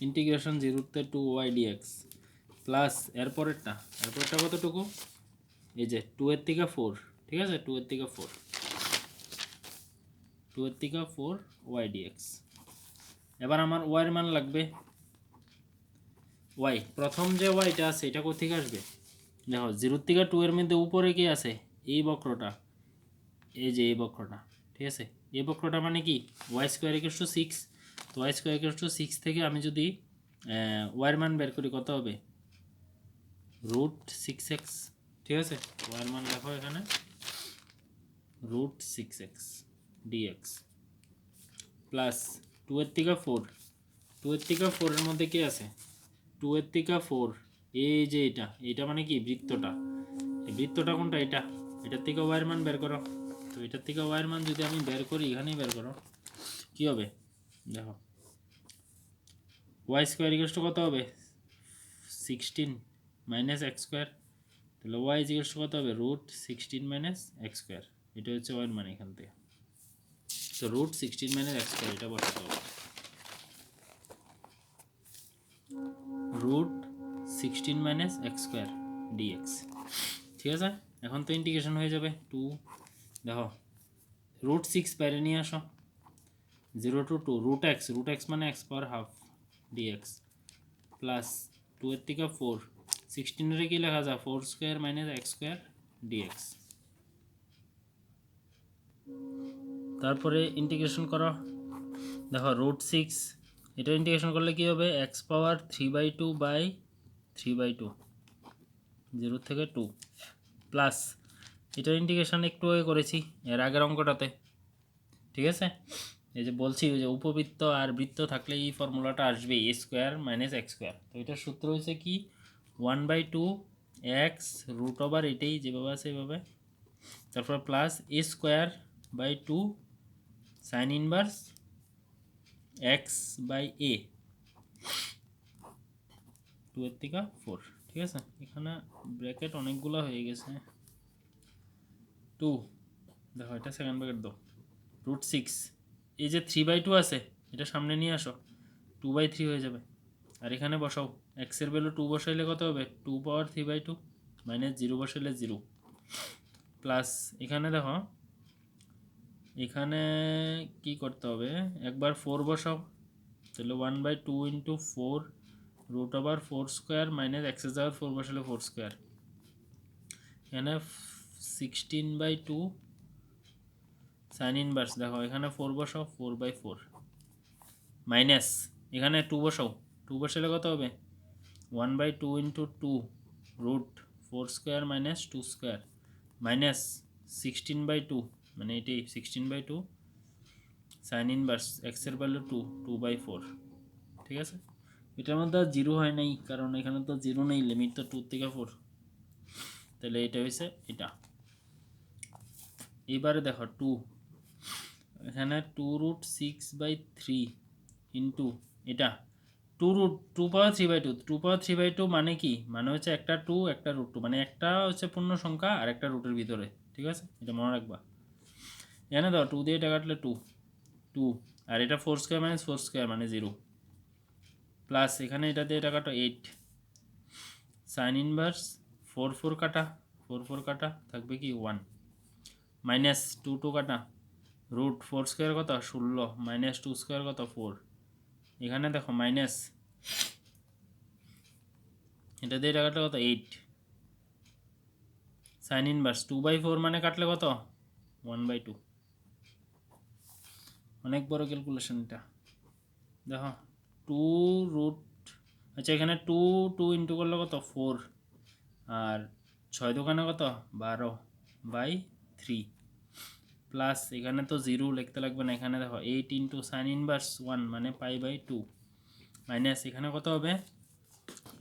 S1: ইন্টিগ্রেশন 0 থেকে 2 ওয়াই ডিএক্স প্লাস এরপরেরটা কতটুকু, এই যে 2 এর থেকে 4, ঠিক আছে 2 এর থেকে 4 ওয়াই ডিএক্স। এবার আমার ওয়াইয়ের মান লাগবে, ওয়াই প্রথম যে ওয়াইটা আছে এটা কোথা থেকে আসবে, দেখো 0 থেকে 2 এর মধ্যে উপরে কি আছে এই বক্রটা, এই যে এই বক্রটা, ঠিক আছে, এই বক্রটা মানে কি ওয়াই স্কোয়ার ইকুয়ালস টু 6, তো ওয়াই স্কোয়ার ইকুয়ালস টু 6 থেকে আমি যদি ওয়াইয়ের মান বের করি কত হবে √6x, ঠিক আছে, ওয়াইয়ের মান দেখো এখানে √6x dx প্লাস 2 এর থেকে 4, 2 এর থেকে 4 এর মধ্যে কি আছে 2 এর থেকে 4, এই যে এটা মানে কি বৃত্তটা, এই বৃত্তটা কোনটা, এটার থেকে ওয়াইয়ের মান বের করো। তো এটার থেকে ওয়াইয়ের মান যদি আমি বের করি, এখানেই বের করো, কি হবে দেখো ওয়াই স্কোয়ার ইকুয়ালস টু কত হবে 16 মাইনাস এক্স স্কোয়ার, তাহলে ওয়াই ইকুয়ালস টু কত হবে √16 মাইনাস এক্স স্কোয়ার, এটা হচ্ছে ওয়াইয়ের মান এখান থেকে। তো √16 মাইনাস এক্স স্কোয়ার এটা বসাতে হবে, √16 মাইনাস এক্স স্কোয়ার ডিএক্স, ঠিক আছে। এখন তো ইন্টিগ্রেশন হয়ে যাবে 2, দেখো √6 বাইরে নিয়ে আসো, 0 to 2 root x মানে x power half dx plus 2 এর থেকে 4 16 এর কি লেখা যায় 4 square minus x square dx। তারপরে ইন্টিগ্রেশন করো, দেখো √6 এটা ইন্টিগ্রেশন করলে কি হবে x পাওয়ার 3/2 বাই 3/2 0 থেকে 2 প্লাস এটার ইন্টিগ্রেশন একটু আগে করেছি এর আগের অঙ্কটাতে, ঠিক আছে। এই যে বলছি যে উপবৃত্ত আর বৃত্ত থাকলে এই ফর্মুলাটা আসবে a square minus x square. তো এটার সূত্র হচ্ছে কি 1/2 x রুট ওভার এটাই যেভাবে আছে এভাবে, তারপর plus a square by 2 sine inverse x by a 2 এর থেকে 4, ঠিক আছে। এখানে ব্র্যাকেট অনেকগুলো হয়ে গেছে 2, দেখো এটা সেকেন্ড ব্র্যাকেট দাও √6 এই যে 3/2 আছে এটা সামনে নিয়ে আসো 2/3 হয়ে যাবে, আর এখানে বসাও x এর ভ্যালু 2 বসাইলে কত হবে 2 পাওয়ার 3/2 মাইনাস 0 বসাইলে 0 প্লাস এখানে দেখো এখানে কি করতে হবে একবার 4 বসাও তাহলে 1/2 into 4 root over 4 square minus x এর জায়গায় 4 বসালে 4 স্কোয়ার, এখানে 16/2 সাইন ইনভার্স দেখো এখানে 4 বসাও 4/4 মাইনাস এখানে 2 বসাও 2 বসালে কত হবে 1/2 into 2 root 4 square minus 2 square minus 16/2 মানে এটি 16/2 সাইন ইনভার্স এক্স এর ভ্যালু 2/4, ঠিক আছে। এটার মধ্যে জিরো হয় নাই কারণ এখানে তো জিরো নেই, লিমিট তো 2 থেকে 4, তাহলে এটা হয়েছে এটা। এইবারে দেখো 2 এখানে 2√6/3 ইন্টু এটা 2 পাওয়ার 3/2 2 পাওয়ার 3/2 মানে কি মানে হচ্ছে একটা 2 একটা √2 মানে একটা হচ্ছে পূর্ণ সংখ্যা আর একটা রুটের ভিতরে, ঠিক আছে, এটা মনে রাখবা। এখানে দাও 2 দিয়ে এটা কাটলে 2 আর এটা 4 স্কোয়ার মাইনাস 4 স্কোয়ার মানে 0 প্লাস এখানে এটা দিয়ে এটা কাটো 8 সাইন ইনভার্স 4 কাটা 4 কাটা থাকবে কি 1 মাইনাস 2 কাটা রুট 4 স্কোয়ার কত 16 মাইনাস 2 স্কোয়ার কত 4, এখানে দেখো মাইনাস এটা দিয়ে এটা কাটলে কত 8 সাইন ইনভার্স 2/4 মানে কাটলে কত 1/2, অনেক বড় ক্যালকুলেশন এটা। দেখো 2 রুট আচ্ছা এখানে 2 ইন্টু করলে কত 4 আর 6 দোকানে কত 12/3 প্লাস এখানে তো 0 লিখতে লাগবে না, এখানে দেখো 8 ইন্টু সাইন ইনভার্স 1 মানে π/2 মাইনাস এখানে কত হবে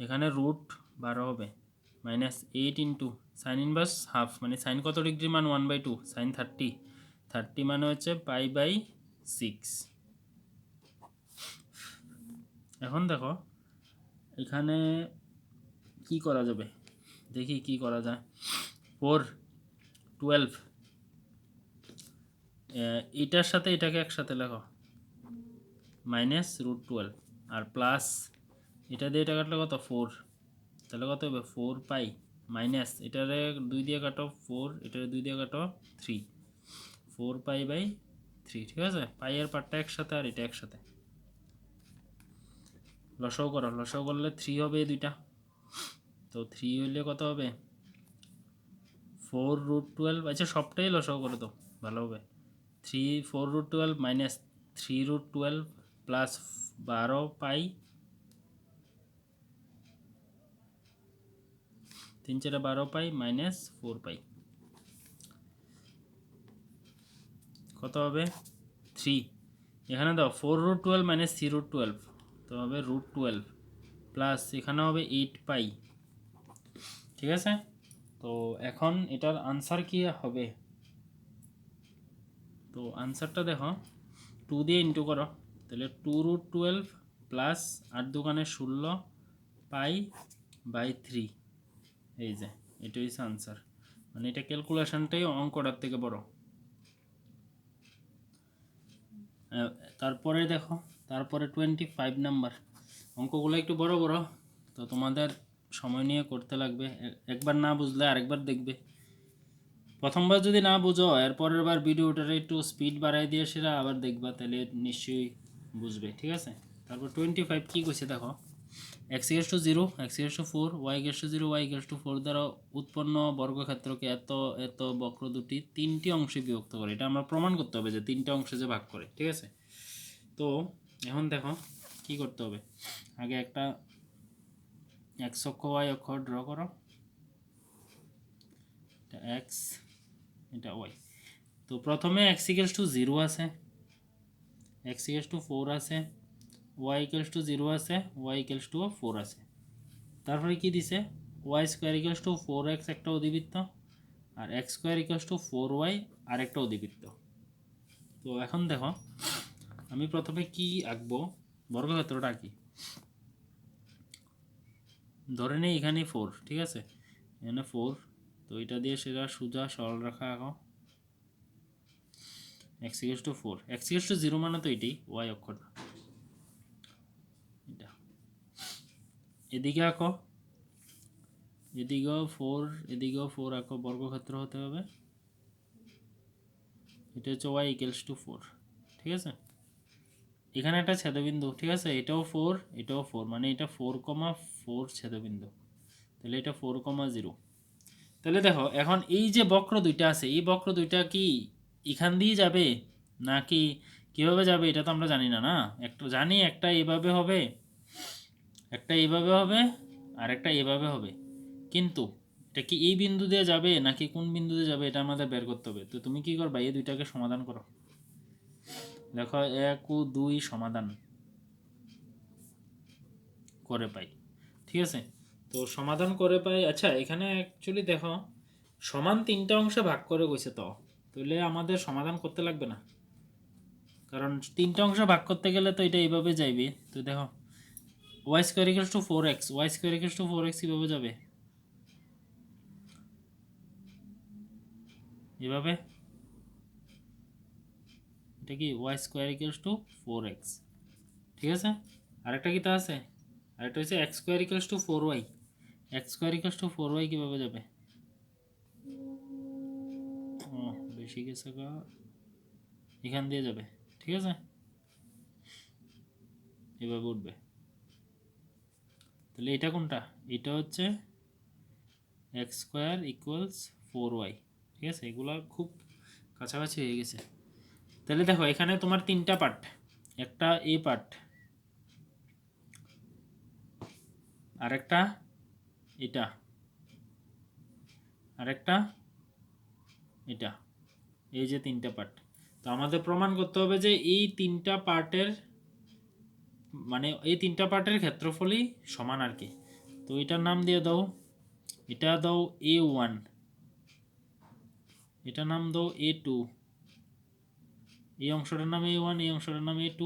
S1: এখানে √12 হবে minus 8 into sign inverse half মানে সাইন কত ডিগ্রি মান 1/2 সাইন 30 মানে হচ্ছে π/6। এখন দেখো এখানে কি করা যাবে দেখি কি করা যায় 4/12 এটার সাথে এটাকে একসাথে লেখো মাইনাস √12 আর প্লাস এটা দিয়ে এটা কাটলে কত 4 তাহলে কত হবে 4π মাইনাস এটারে 2 দিয়ে কাটো 4 এটারে 2 দিয়ে কাটো 3 4π/3, ঠিক আছে। পাই এর পার্টটা একসাথে আর এটা একসাথে লসাও করো, লসাও করলে 3 হবে এই দুইটা, তো 3 হইলে কত হবে 4√12 আচ্ছা সবটাই লসাও করে দাও ভালো হবে 4√12 মাইনাস 3√12 প্লাস 12π 3 4 12π মাইনাস 4π কত হবে 3, এখানে দাও 4√12 মাইনাস 3√12 তো হবে √12 প্লাস এখানে হবে 8π, ঠিক আছে। তো এখন এটার আনসার কি হবে, তো আনসারটা দেখো 2 দিয়ে ইন্টু করো তাহলে 2√12 প্লাস 8 দোকানে 16π/3, এই যে এটা হচ্ছে আনসার, মানে এটা ক্যালকুলেশনটাই অঙ্কটার থেকে বড়। তারপরে দেখো তারপরে 25 নাম্বার অঙ্কগুলো একটু বড় বড়, তো তোমাদের সময় নিয়ে করতে লাগবে, একবার না বুঝলে আরেকবার দেখবে। প্রথমবার যদি না বুঝো এর পরের বার ভিডিওটার একটু স্পিড বাড়াই দিয়ে সেটা আবার দেখবা, তাহলে নিশ্চয়ই বুঝবে। ঠিক আছে, তারপর 25 কী কইছে দেখো, x equals to 0, x equals to 4, y equals to 0, y equals to 4 দ্বারা উৎপন্ন বর্গক্ষেত্রকে এত এত বক্র দুটি তিনটি অংশে বিভক্ত করে। এটা আমরা প্রমাণ করতে হবে যে তিনটা অংশে যে ভাগ করে। ঠিক আছে, তো এখন দেখো কি করতে হবে। আগে একটা এক্স অক্ষ ওয়াই অক্ষ ড্র করো, এটা এক্স, এটা ওয়াই। তো প্রথমে এক্স ইকুয়ালস টু 0 আছে, এক্স ইকুয়ালস টু 4 আছে, ওয়াই ইকুয়ালস টু 0 আছে, ওয়াই ইকুয়ালস টু 4 আছে। তারপরে কি দিছে, Y square equals to 4x একটা অধিবৃত্ত, আর x square equals to 4y আর একটা অধিবৃত্ত। তো এখন দেখো আমি প্রথমে কি আঁকবো, বর্গক্ষেত্রটা আঁকি। ধরে নেই এখানে 4, ঠিক আছে, এখানে 4, তো এটা দিয়ে সেটা সোজা সরল রেখা আঁকো। X equals to 4, x equals to 0 মানে তো এটাই ওয়াই অক্ষটা, এটা এদিকে আঁকো, এদিকেও 4, এদিকেও 4 আঁকো, বর্গক্ষেত্র হতে হবে। এটা হচ্ছে ওয়াই ইকুয়ালস টু 4, ঠিক আছে। এখানে একটা ছেদবিন্দু, ঠিক আছে, এটাও 4, এটাও 4, মানে এটা 4,4 ছেদবিন্দু, তাহলে এটা 4,0। তাহলে দেখো এখন এই যে বক্র দুইটা আছে, এই বক্র দুইটা কি এখান দিয়ে যাবে নাকি কিভাবে যাবে এটা তো আমরা জানি না, না একটা জানি, একটা এভাবে হবে, একটা এইভাবে হবে, আর একটা এভাবে হবে, কিন্তু এটা কি এই বিন্দু দিয়ে যাবে নাকি কোন বিন্দু দিয়ে যাবে এটা আমাদের বের করতে হবে। তো তুমি কি করবা, এই দুইটাকে সমাধান করো। দেখো 1 ও 2 সমাধান করে পাই, ঠিক আছে। তো সমাধান করে পাই। আচ্ছা এখানে অ্যাকচুয়ালি দেখো সমান তিনটা অংশে ভাগ করে গেছে, তো তাহলে আমাদের সমাধান করতে লাগবে না, কারণ তিনটা অংশে ভাগ করতে গেলে তো এটা এইভাবে যাইবে। তো দেখো y square equals to 4x, y square equals to 4x কীভাবে যাবে, এভাবে, এটা কি Y square equals to 4x, ঠিক আছে। আরেকটা কি তা আছে, আরেকটা হচ্ছে x square equals to 4y, x square equals to 4y কীভাবে যাবে, ও বেশি গেছে গা, এখান দিয়ে যাবে, ঠিক আছে, এভাবে উঠবে। তাহলে এটা কোনটা, এটা হচ্ছে এক্স স্কোয়ার ইকুয়ালস 4y, ঠিক আছে, এগুলো খুব কাছাকাছি হয়ে গেছে। তাহলে দেখো এখানে তোমার তিনটা পার্ট, একটা এ পার্ট, আরেকটা এটা, আরেকটা এটা, এই যে তিনটা পার্ট। তো আমাদের প্রমাণ করতে হবে যে এই তিনটা পার্টের মানে এই তিনটা পার্টের ক্ষেত্রফলই সমান আর কি। তো এটার নাম দিয়ে দাও, এটা দাও A1, এটার নাম দাও A2, এই অংশটার নাম A1, এই অংশটার নাম A2,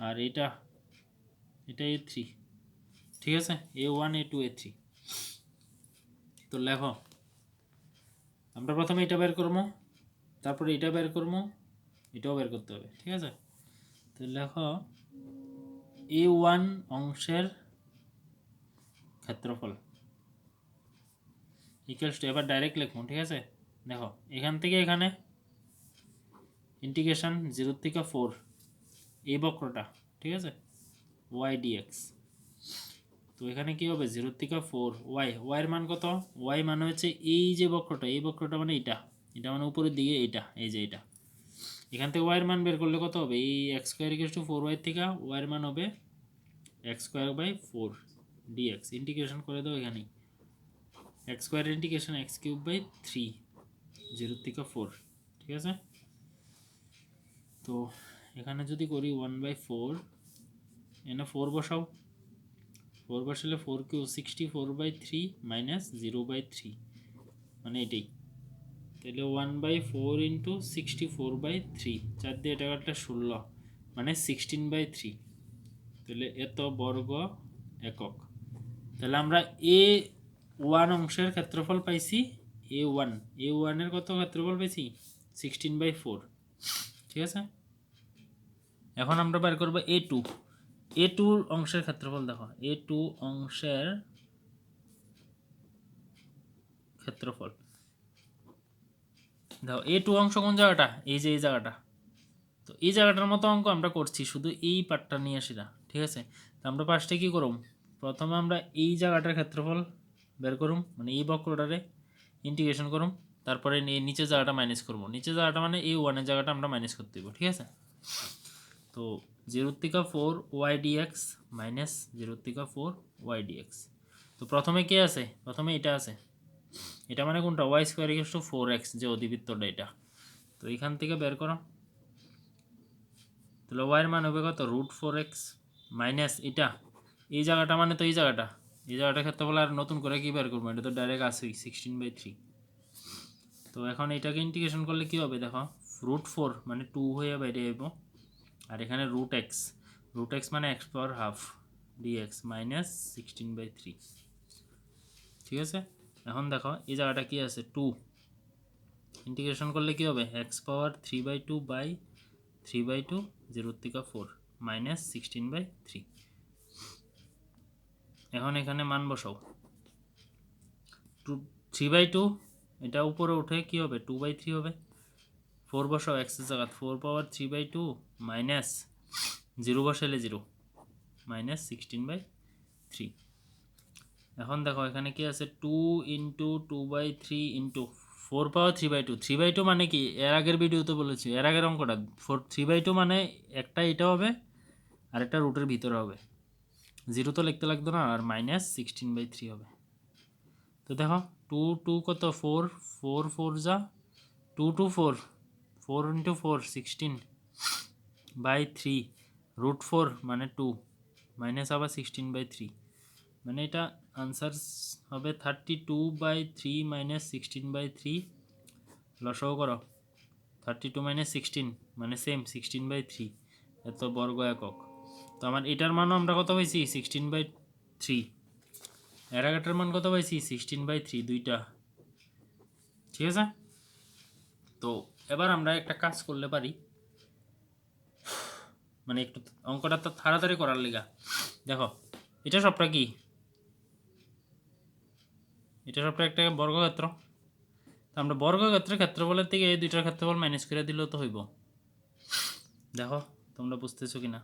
S1: আর এটা এটা A3, ঠিক আছে, A1 A2 A3। তো লেখো আমরা প্রথমে এটা বের করবো, তারপরে এটা বের করবো, এটাও বের করতে হবে, ঠিক আছে। তো লেখো A1 অংশের ক্ষেত্রফল ইকুয়ালস টু, এবার ডাইরেক্ট লিখবো, ঠিক আছে। দেখো এখান থেকে এখানে ইন্টিগ্রেশন 0 থেকে 4 এই বক্রটা, ঠিক আছে, ওয়াই ডিএক্স। তো এখানে কি হবে 0 থেকে 4 ওয়াই, ওয়াইয়ের মান কত, ওয়াই মানে হচ্ছে এই যে বক্রটা, এই বক্রটা মানে এটা, এটা মানে উপরের দিকে এটা, এই যে এটা, এখান থেকে ওয়াইয়ের মান বের করলে কত হবে, এই x square equals to 4y থেকে ওয়াইয়ের মান হবে x square by 4 dx. Integration করে দাও এখানেই, x square integration x cube by 3 0 থেকে 4, ঠিক আছে। তো এখানে যদি করি 1/4, এখানে 4 বসাও, 4 বসালে 4 কিউ 64/3 মাইনাস 0/3 মানে এটাই, তাহলে 1/4 ইন্টু 64/3, 4 দিয়ে এটা কাটলে 16 মানে 16/3, তাহলে এত বর্গ একক। তাহলে আমরা A1 অংশের ক্ষেত্রফল পাইছি, A1 এর কত ক্ষেত্রফল পাইছি 16/4, ঠিক আছে। এখন আমরা বের করব A2 অংশের ক্ষেত্রফল। দেখো A2 অংশের ক্ষেত্রফল দেখো এ টু অংশ কোন জায়গাটা, এই যে এই জায়গাটা, তো এই জায়গাটার মতো অঙ্ক আমরা করছি, শুধু এই পার্টটা নিয়ে আসি না, ঠিক আছে। তো আমরা ফার্স্টে কী করুম, প্রথমে আমরা এই জায়গাটার ক্ষেত্রফল বের করুম, মানে এই বক্রটারে ইন্টিগ্রেশন করুম, তারপরে নিচের জায়গাটা মাইনাস করবো, নিচের জায়গাটা মানে এই ওয়ানের জায়গাটা আমরা মাইনাস করতে দেবো, ঠিক আছে। তো 0-4 y dx minus 0-4 y dx। তো প্রথমে কে আছে, প্রথমে এটা আছে, এটা মানে কোনটা, y² = 4x, যে অধিবৃত্তটা এটা। তো এখান থেকে বের করো, তাহলে y এর মান হবে কত, √4x মাইনাস এটা, এই জায়গাটা মানে তো এই জায়গাটার ক্ষেত্রফল আর নতুন করে কি বের করবো, এটা তো ডাইরেক্ট আসেই 16/3। তো এখন এটাকে ইন্টিগ্রেশন করলে কি হবে দেখো, √4 মানে 2 হয়ে বাইরে যাবো, আর এখানে √x মানে x⁻½ dx মাইনাস 16/3, ঠিক আছে। এখন দেখো এই জায়গাটা কি আছে 2, ইন্টিগ্রেশন করলে কি হবে x⁻³/3/2 0-4 মাইনাস 16/3। এখন এখানে মান বসাও, 3/2 এটা উপরে উঠে কি হবে 2/3 হবে, 4 বসাও x এর জায়গা, 4^3/2 মাইনাস 0 বসাইলে 0 মাইনাস 16/3। এখন দেখো এখানে কি আছে 2 × 2/3 × 4^3/2, 3/2 মানে কি, এর আগের ভিডিওতে বলেছি, এর আগের অঙ্কটা 3/2 মানে একটা এটা হবে আর একটা রুটের ভিতরে হবে, 0 তো লিখতে লাগতো না, আর মাইনাস 16/3 হবে। তো দেখো 2 2 কত 4, 4 4 যা 2 2 4, 4 × 4 16/3 √4 মানে 2 মাইনাস আবার 16/3, মানে এটা আনসার হবে 32/3 মাইনাস 16/3। লসাগু করো, 32 - 16 মানে সেম 16/3, এত বর্গ একক। তো আমার এটার মানও আমরা কত পাইছি 16/3, এর আগেটার মান কত পাইছি 16/3, দুইটা, ঠিক আছে। তো এবার আমরা একটা কাজ করলে পারি, মানে একটু অঙ্কটা তো তাড়াতাড়ি করার লিগা, দেখো এটা সবটা কি, এটা সবটা একটা বর্গক্ষেত্র, আমরা বর্গক্ষেত্রের ক্ষেত্রফলের থেকে এই দুইটার ক্ষেত্রফল মাইনাস করে দিলেও তো হইব। দেখো তোমরা বুঝতেছো কিনা,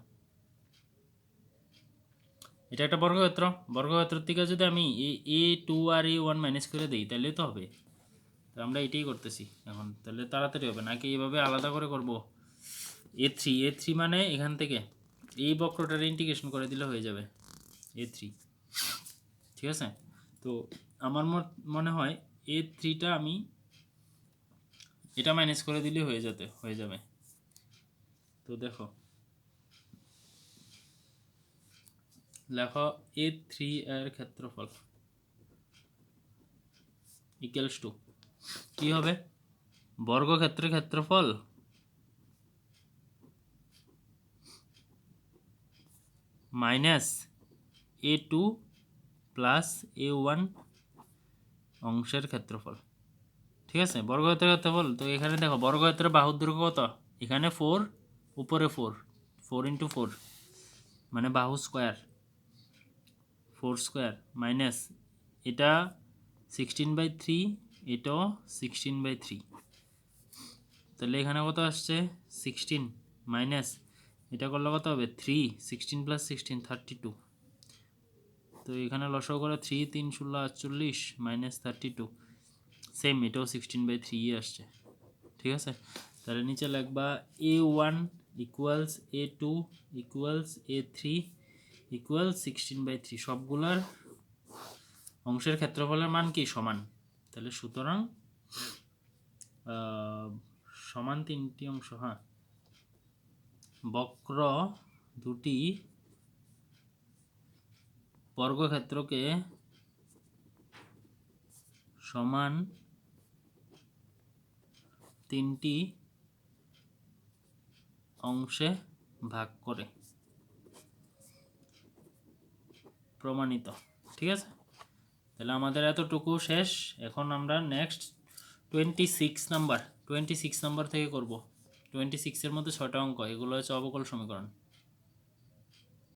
S1: এটা একটা বর্গক্ষেত্র, বর্গক্ষেত্রের থেকে যদি আমি a2 আর a1 মাইনাস করে দিই তাহলে তো হবে। তো আমরা এটাই করতেছি এখন, তাহলে তাড়াতাড়ি হবে, নাকি এইভাবে আলাদা করে করব। a3 মানে এখান থেকে এই বক্রটার ইন্টিগ্রেশন করে দিলে হয়ে যাবে a3, ঠিক আছে। তো আমার মনে হয় a3টা আমি এটা মাইনাস করে দিলে হয়ে যাবে। তো দেখো লেখো a3 এর ক্ষেত্রফল ইকুয়ালস টু কি হবে, বর্গক্ষেত্রের ক্ষেত্রফল মাইনাস a2 প্লাস a1 অংশের ক্ষেত্রফল, ঠিক আছে। বর্গক্ষেত্রের ক্ষেত্রফল, তো এখানে দেখো বর্গক্ষেত্রের বাহুর দৈর্ঘ্য কত, এখানে 4 উপরে 4 × 4 মানে বাহু স্কোয়ার 4² মাইনাস এটা 16/3, এটাও 16/3, তাহলে এখানে কত আসছে 16 মাইনাস এটা করলে কত হবে 3, 16 + 16 32। তো এখানে লসাগু করে 3 3 16 48 মাইনাস 32, সেম এটাও 16/3 আসছে, ঠিক আছে। তাহলে নিচে লিখবা a1 = a2 = a3 = 16/3, সবগুলার অংশের ক্ষেত্রফলের মান কি সমান, তাহলে সুতরাং সমান তিনটি অংশ, হ্যাঁ, বক্র দুটি বর্গক্ষেত্রকে সমান তিনটি অংশে ভাগ করে প্রমাণিত, ঠিক আছে। তাহলে আমাদের এতটুকু শেষ, এখন আমরা নেক্সট 26 নাম্বার থেকে করব। 26 এর মধ্যে 6টা অঙ্ক, এগুলো হচ্ছে অবকল সমীকরণ।